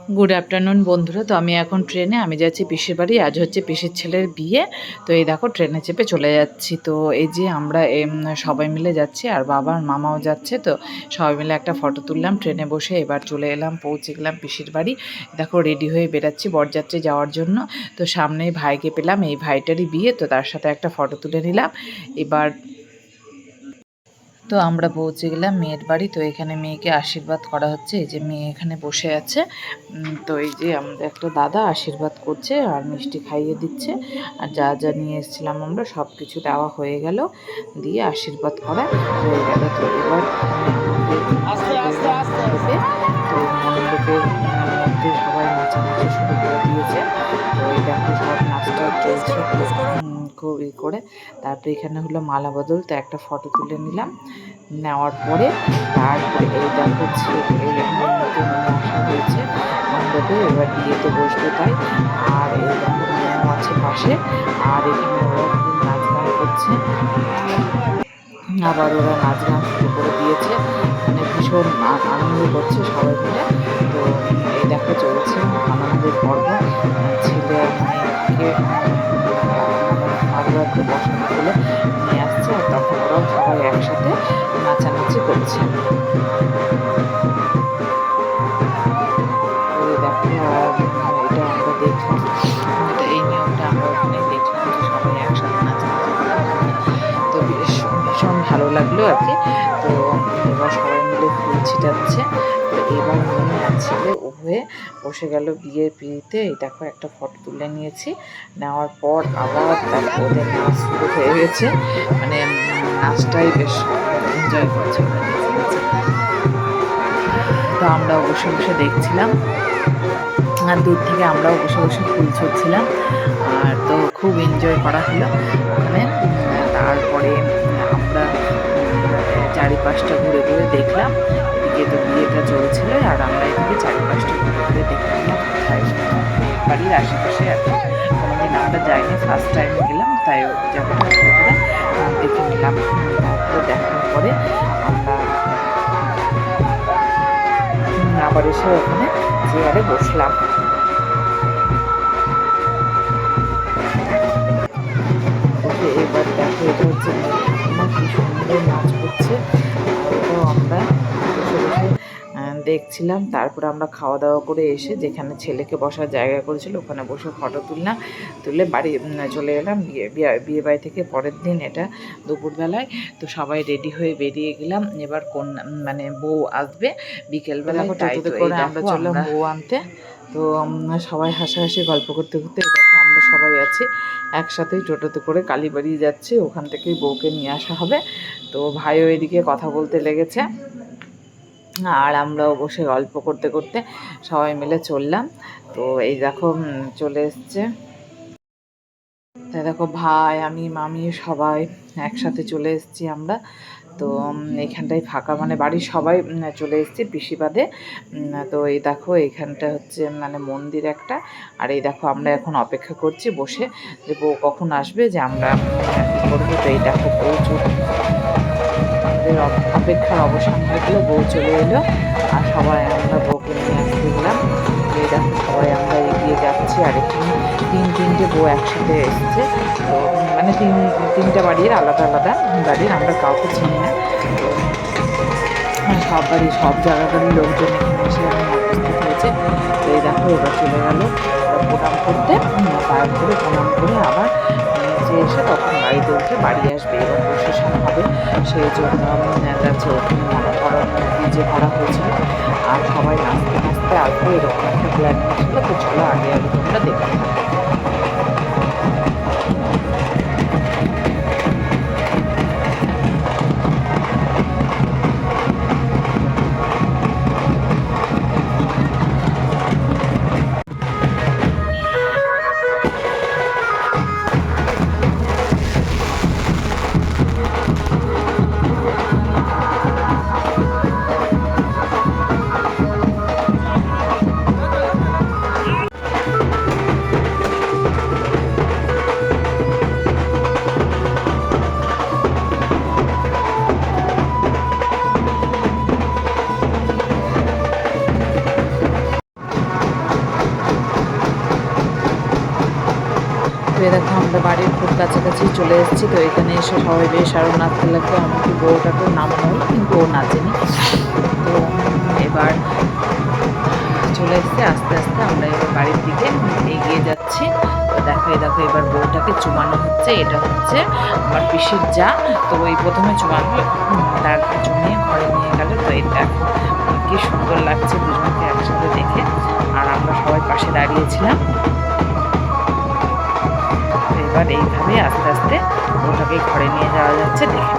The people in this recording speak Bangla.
গুড আফটারনুন বন্ধুরা। তো আমি এখন ট্রেনে যাচ্ছি পিসির বাড়ি। আজ হচ্ছে পিসির ছেলের বিয়ে। তো এই দেখো ট্রেনে চেপে চলে যাচ্ছি। তো এই যে আমরা সবাই মিলে যাচ্ছি, আর বাবার মামাও যাচ্ছে। তো সবাই মিলে একটা ফটো তুললাম ট্রেনে বসে। এবার চলে এলাম, পৌঁছে গেলাম পিসির বাড়ি। দেখো রেডি হয়ে বেরাচ্ছি বরযাত্রী যাওয়ার জন্য। তো সামনেই ভাইকে পেলাম, এই ভাইটারই বিয়ে, তো তার সাথে একটা ফটো তুলে নিলাম। এবার তো আমরা পৌঁছে গেলাম মেয়ের বাড়ি। তো এখানে মেয়েকে আশীর্বাদ করা হচ্ছে। এই যে মেয়ে এখানে বসে আছে। তো এই যে আমাদের একটা দাদা আশীর্বাদ করছে আর মিষ্টি খাইয়ে দিচ্ছে। আর যা যা নিয়ে এসেছিলাম আমরা সব কিছু দেওয়া হয়ে গেল, দিয়ে আশীর্বাদ করা হয়ে গেল। তো এবার তো মণ্ডপের মধ্যে সবাই নাচানাচি শুরু করে দিয়েছে। তো এই দেখো সব নাচটা চলছে খুব করে। তারপরে এখানে হলো মালা বদল। তো একটা ফটো তুলে নিলাম। নেওয়ার পরে তারপরে এই দেখো এই মণ্ডপে নিয়ে আসা হয়েছে মণ্ডপে। এবার বিয়েতে বসবে তাই। আর এই দেখো মেয়েও আছে পাশে। আর এখানে ওরা খুব নাচ গান করছে। আবার ওরা নাচ গান শুরু করে দিয়েছে, মানে ভীষণ আনন্দ করছে সবাই মিলে। তো এই দেখো চলছে আনন্দের পর্ব। ছেলে আর মেয়েকে মাঝরাতে বসানো বলে নিয়ে আসছে, আর তখন ওরাও সবাই একসাথে নাচানাচি করছে। দেখো এটা আমরা দেখলাম, এই নিয়মটা আমরা ওখানে দেখলাম যে সবাই একসাথে নাচানাচি করা। তো ভীষণ ভালো লাগলো আর কি। তো এবার সবাই মিলে ফুল ছিটাচ্ছে। তো এবার মেয়ে আর ছেলে উভয়ে বসে গেল বিয়ের পিড়িতে। এই দেখো একটা ফটো তুলে নিয়েছি। নেওয়ার পর আবার দেখো ওদের নাচ শুরু হয়ে গেছে, মানে নাচটাই বেশ এনজয় করছে ওরা নেচে নেচে। তো আমরাও বসে বসে দেখছিলাম, আর দূর থেকে আমরাও বসে বসে ফুল ছুঁড়ছিলাম। আর তো খুব এনজয় করা হলো ওখানে। তারপরে আমরা চারিপাশটা ঘুরে ঘুরে দেখলাম। এদিকে তো বিয়েটা চলছিল, আর আমরা এদিকে চারিপাশটা ঘুরে ঘুরে দেখলাম কোথায় বাড়ির আশেপাশে আর কি। কোনোদিন আমরা যাইনি, ফার্স্ট টাইম গেলাম, তাই জায়গাটা ঘুরে ঘুরে দেখে নিলাম। তারপরে দেখার পরে আমরা আবার এসে ওখানে চেয়ারে বসলাম। এবার দেখো এটা হচ্ছে ঠাকুমা কি সুন্দর নাচ করছে। ওটাও আমরা বসে বসে দেখছিলাম। তারপরে আমরা খাওয়া দাওয়া করে এসে যেখানে ছেলেকে বসার জায়গা করেছিল ওখানে বসে ফটো তুললাম। তুলে বাড়ি চলে এলাম বিয়ে বাড়ি থেকে। পরের দিন এটা দুপুরবেলায়। তো সবাই রেডি হয়ে বেরিয়ে গেলাম। এবার কোন মানে বউ আসবে বিকেলবেলায়, তাই তো করে আমরা চললাম বউ আনতে। তো সবাই হাসাহাসি গল্প করতে করতে দেখো আমরা সবাই আছি একসাথেই টোটোতে করে কালীবাড়ি যাচ্ছি। ওখান থেকেই বউকে নিয়ে আসা হবে। তো ভাইও এদিকে কথা বলতে লেগেছে, আর আমরাও বসে গল্প করতে করতে সবাই মিলে চললাম। তো এই দেখো চলে এসছে। তাই দেখো ভাই, আমি, মামি সবাই একসাথে চলে এসেছি আমরা। তো এইখানটায় ফাঁকা, মানে বাড়ির সবাই চলে এসেছি পিসি বাদে। তো এই দেখো এইখানটা হচ্ছে মানে মন্দির একটা। আর এই দেখো আমরা এখন অপেক্ষা করছি বসে যে বউ কখন আসবে, যে আমরা করবো। তো এই দেখো প্রচুর আমাদের অপেক্ষার অবসান হয়ে গেলো, বউ চলে এলো। আর সবাই আমরা বউকে নিয়ে আসতে গেলাম। এই দেখো সবাই আমরা এগিয়ে যাচ্ছি। আর এখানে তিনটে বউ একসাথে এসেছে। তো মানে তিনটা বাড়ির আলাদা আলাদা বাড়ির, আমরা কাউকে চিনি না। তো সব বাড়ি সব জায়গাকারই লোকজন এখানে এসে উপস্থিত হয়েছে। তো এই দেখো এবার চলে গেল প্রণাম করতে। তারপরে প্রণাম করে আবার নিচে এসে তখন গাড়িতে উঠে বাড়ি আসবে। এবার প্রসেশন হবে, সেই জন্য যাচ্ছে ওখানে মহাকরণ যে করা হয়েছিল। আর সবাই নাচতে নাচতে আসবে এরকম একটা প্ল্যানিং ছিল। তো চলো আগে আগে তোমরা দেখে নাও। এই দেখো আমরা বাড়ির খুব কাছাকাছি চলে এসেছি। তো এখানে এসে সবাই বেশ আরও নাচতে লাগতো, এমনকি বউটাকেও নামানো হলো কিন্তু ও নাচেনি। তো এবার চলে এসেছে, আস্তে আস্তে আমরা এবার বাড়ির দিকে এগিয়ে যাচ্ছি। তো দেখো এবার বউটাকে চুমানো হচ্ছে। এটা হচ্ছে আমার পিসির যা। তো ওই প্রথমে চুমানো, তারপর চুমিয়ে ঘরে নিয়ে গেল। তো এই দেখো কি সুন্দর লাগছে দুজনকে একসাথে দেখে, আর আমরা সবাই পাশে দাঁড়িয়েছিলাম। তো এবার এইভাবে আস্তে আস্তে ওটাকে ঘরে নিয়ে যাওয়া যাচ্ছে, দেখে